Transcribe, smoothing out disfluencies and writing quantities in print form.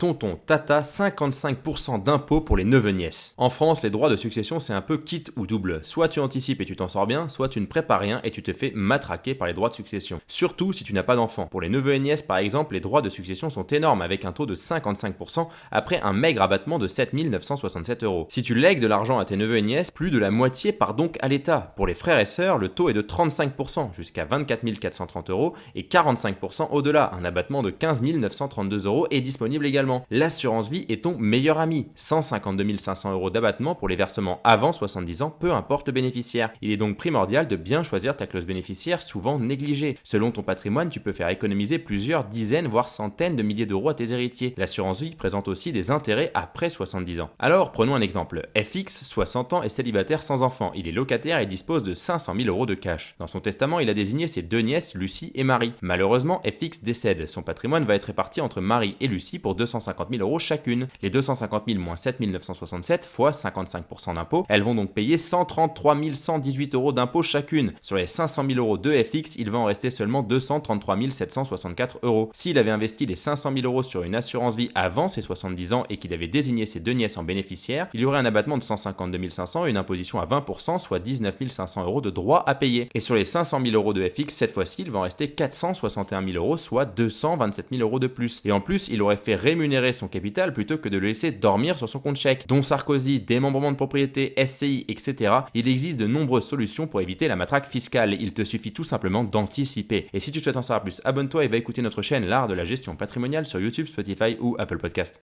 tonton, tata, 55% d'impôts pour les neveux-nièces. En France, les droits de succession c'est un peu quitte ou double. Soit tu anticipes et tu t'en sors bien, soit tu ne prépares rien et tu te fais matraquer par les droits de succession. Surtout si tu n'as pas d'enfant. Pour les neveux et nièces par exemple, les droits de succession sont énormes avec un taux de 55% après un maigre abattement de 7 967 €. Si tu lègues de l'argent à tes neveux et nièces, plus de la moitié part donc à l'État. Pour les frères et sœurs, le taux est de 35% jusqu'à 24 430 € et 45% au-delà. Un abattement de 15 932 € est disponible également. L'assurance vie est ton meilleur ami. 152 500 € d'abattement pour les versements avant 70 ans, peu importe le bénéficiaire. Il est donc primordial de bien choisir ta clause bénéficiaire, souvent négligée. Selon ton patrimoine, tu peux faire économiser plusieurs dizaines voire centaines de milliers d'euros à tes héritiers. L'assurance vie présente aussi des intérêts après 70 ans. Alors prenons un exemple. FX, 60 ans, est célibataire sans enfant. Il est locataire et dispose de 500 000 € de cash. Dans son testament, il a désigné ses deux nièces, Lucie et Marie. Malheureusement, FX décède. Son patrimoine va être réparti entre Marie et Lucie pour 250 000 € chacune. Les 250 000 moins 7 967 fois 55% d'impôts, elles vont donc payer 133 118 € d'impôts chacune. Sur les 500 000 € de FX, il va en rester seulement 233 764 €. S'il avait investi les 500 000 € sur une assurance vie avant ses 70 ans et qu'il avait désigné ses deux nièces en bénéficiaires, il y aurait un abattement de 152 500 et une imposition à 20%, soit 19 500 € de droits à payer. Et sur les 500 000 € de FX, cette fois-ci, il va en rester 461 000 €, soit 227 000 € de plus. Et en plus, il aurait fait rémunérer son capital plutôt que de le laisser dormir sur son compte chèque. Dont Sarkozy, démembrement de propriété, SCI, etc. Il existe de nombreuses solutions pour éviter la matraque fiscale. Il te suffit tout simplement d'anticiper. Et si tu souhaites en savoir plus, abonne-toi et va écouter notre chaîne L'Art de la Gestion Patrimoniale sur YouTube, Spotify ou Apple Podcast.